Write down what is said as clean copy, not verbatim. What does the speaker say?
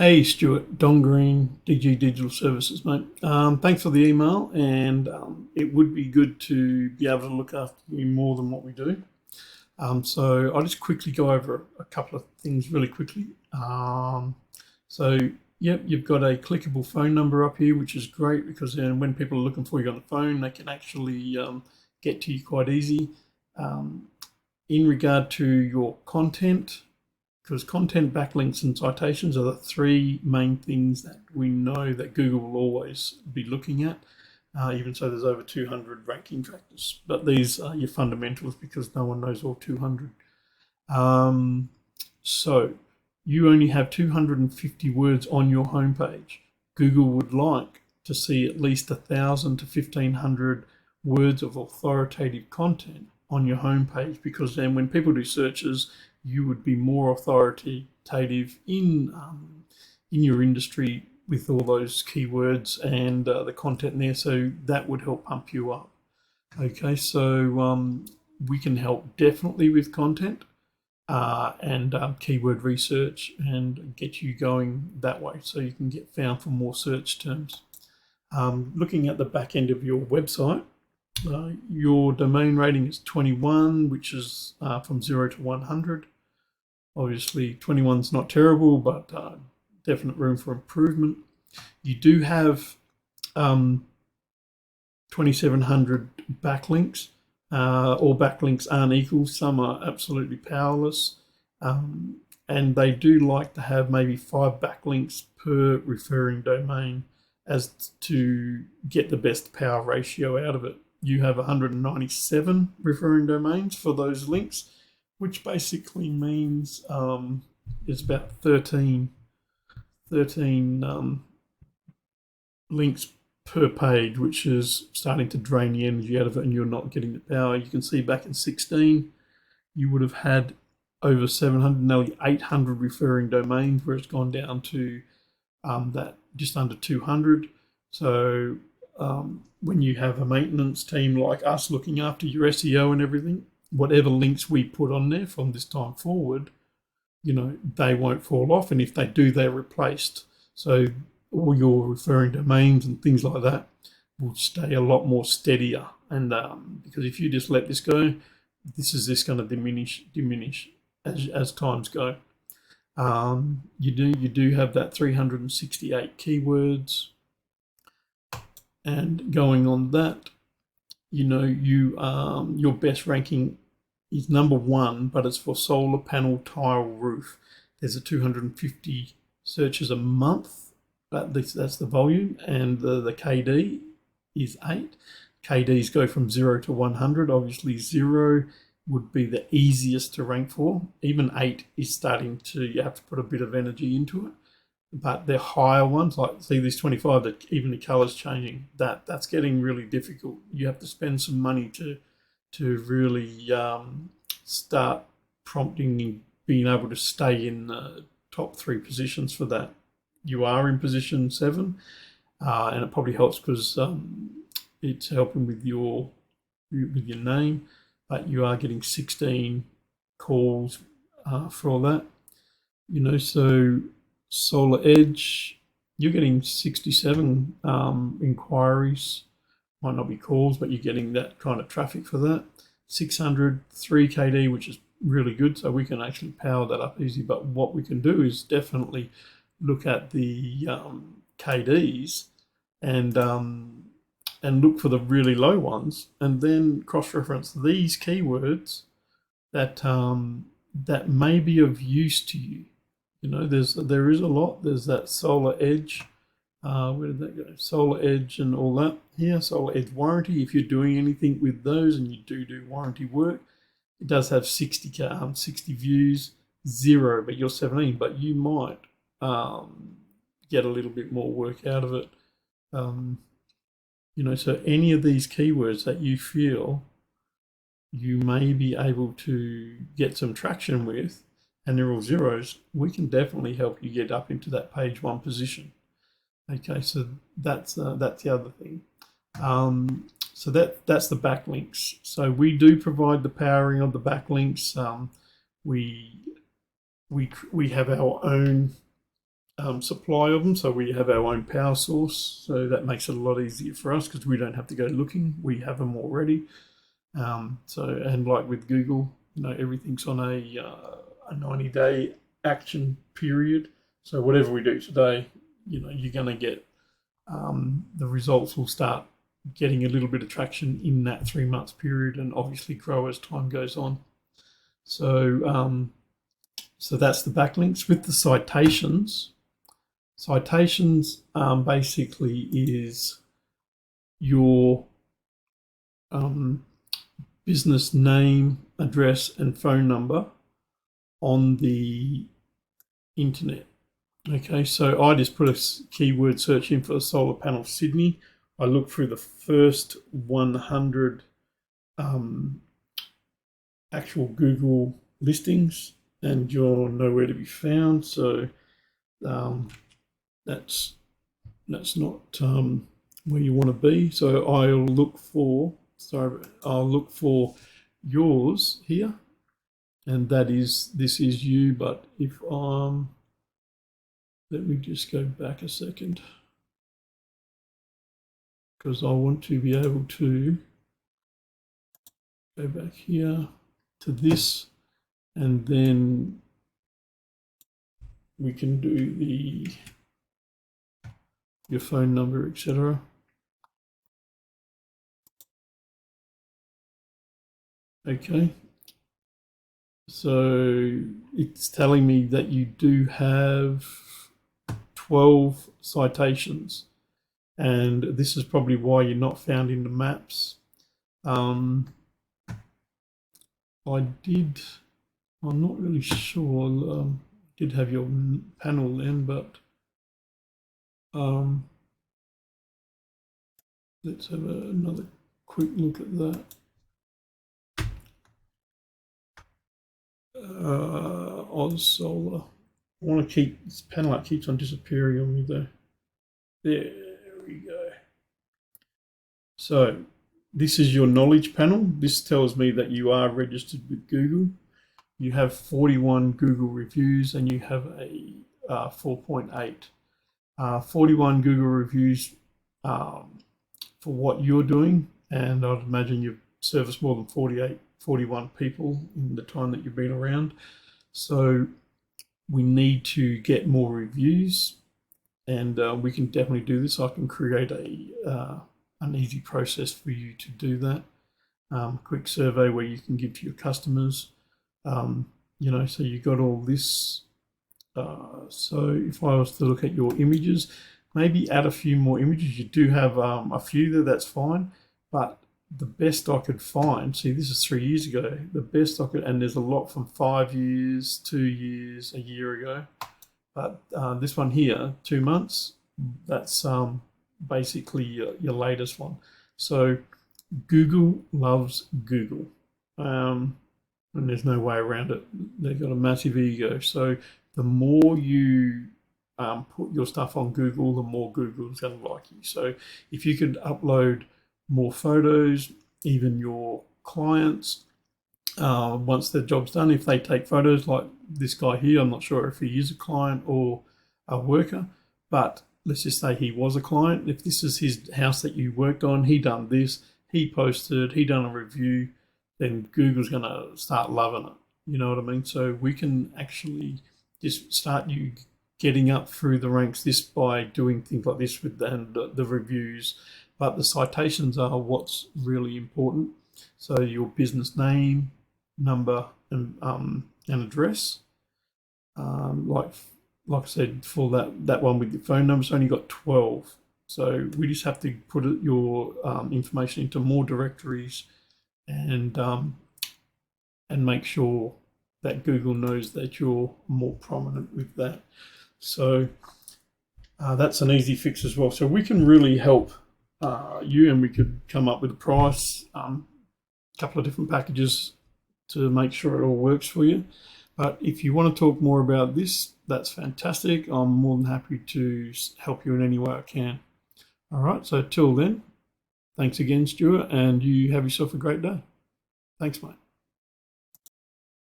Hey Stuart, Don Green, DG Digital Services, mate. Thanks for the email, and it would be good to be able to look after you more than what we do. So I'll just quickly go over a couple of things really quickly. So, yep, you've got a clickable phone number up here, which is great because then when people are looking for you on the phone, they can actually get to you quite easy. In regard to your content, because content backlinks and citations are the three main things that we know that Google will always be looking at. Even so, there's over 200 ranking factors, but these are your fundamentals because no one knows all 200. So you only have 250 words on your homepage. Google would like to see at least 1,000 to 1,500 words of authoritative content on your homepage, because then when people do searches, you would be more authoritative in your industry with all those keywords and the content there. So that would help pump you up. Okay, so we can help definitely with content and keyword research and get you going that way so you can get found for more search terms. Looking at the back end of your website, your domain rating is 21, which is from 0 to 100. Obviously, 21 is not terrible, but definite room for improvement. You do have 2,700 backlinks. All backlinks aren't equal. Some are absolutely powerless. And they do like to have maybe 5 backlinks per referring domain as to get the best power ratio out of it. You have 197 referring domains for those links, which basically means it's about 13 links per page, which is starting to drain the energy out of it and you're not getting the power. You can see back in 16, you would have had over 700, nearly 800 referring domains, where it's gone down to that just under 200. So when you have a maintenance team like us looking after your SEO and everything, whatever links we put on there from this time forward, they won't fall off. And if they do, they're replaced. So all your referring domains and things like that will stay a lot more steadier. And because if you just let this go, this is just going to diminish as times go. You do have that 368 keywords, and going on that, your best ranking is number 1, but it's for solar panel tile roof. There's a 250 searches a month, but that's the volume, and the KD is 8. KDs go from 0 to 100. Obviously 0 would be the easiest to rank for. Even 8 is you have to put a bit of energy into it. But the higher ones, like see this 25, that even the color's changing, that's getting really difficult. You have to spend some money to really start prompting and being able to stay in the top 3 positions for that. You are in position 7, and it probably helps because it's helping with your name, but you are getting 16 calls for all that. So Solar Edge, you're getting 67 inquiries. Might not be calls, but you're getting that kind of traffic for that. 600, 3 KD, which is really good. So we can actually power that up easy. But what we can do is definitely look at the KDs and look for the really low ones, and then cross-reference these keywords that may be of use to you. There is a lot. There's that Solar Edge. Where did that go? Solar Edge and all that here. Solar Edge warranty. If you're doing anything with those and you do warranty work, it does have 60 views, 0, but you're 17. But you might get a little bit more work out of it. So any of these keywords that you feel you may be able to get some traction with, and they're all 0s, we can definitely help you get up into that page 1 position. Okay, so that's the other thing. So that's the backlinks. So we do provide the powering of the backlinks. We have our own supply of them, so we have our own power source, so that makes it a lot easier for us because we don't have to go looking. We have them already. And like with Google, everything's on a 90-day action period. So whatever we do today, you're going to get the results will start getting a little bit of traction in that 3 months period, and obviously grow as time goes on. So so that's the backlinks. With the citations basically is your business name, address, and phone number on the internet. Okay, so I just put a keyword search in for solar panel Sydney. I look through the first 100 actual Google listings, and you're nowhere to be found. So that's not where you want to be. So I'll look for yours here, and this is you. But if let me just go back a second, because I want to be able to go back here to this, and then we can do your phone number, etc. Okay, so it's telling me that you do have 12 citations, and this is probably why you're not found in the maps. I'm not really sure. Did have your panel then, but let's have another quick look at that. Oz Solar. I want to keep this panel that keeps on disappearing on me though. There we go. So this is your knowledge panel. This tells me that you are registered with Google. You have 41 Google reviews, and you have a 4.8. 41 Google reviews for what you're doing, and I'd imagine you've serviced more than 41 people in the time that you've been around. So we need to get more reviews, and we can definitely do this. I can create an easy process for you to do that. Quick survey where you can give to your customers. So you got all this. So if I was to look at your images, maybe add a few more images. You do have a few there, that's fine. But the best I could find, see, this is 3 years ago, the best I could, and there's a lot from 5 years, 2 years, a year ago. But this one here, 2 months, that's basically your latest one. So Google loves Google. And there's no way around it. They've got a massive ego. So the more you put your stuff on Google, the more Google's going to like you. So if you could upload more photos, even your clients, once their job's done, if they take photos like this guy here, I'm not sure if he is a client or a worker, but let's just say he was a client. If this is his house that you worked on, he done this, he posted, he done a review, then Google's going to start loving it. You know what I mean? So we can actually just start you getting up through the ranks this by doing things like this with the reviews. But the citations are what's really important. So your business name, number, and address. Like I said, for that one with your phone number, it's only got 12. So we just have to put your information into more directories, and make sure that Google knows that you're more prominent with that. So that's an easy fix as well. So we can really help you, and we could come up with a price, a couple of different packages to make sure it all works for you. But if you want to talk more about this, that's fantastic. I'm more than happy to help you in any way I can. All right, so till then, thanks again, Stuart, and you have yourself a great day. Thanks, mate.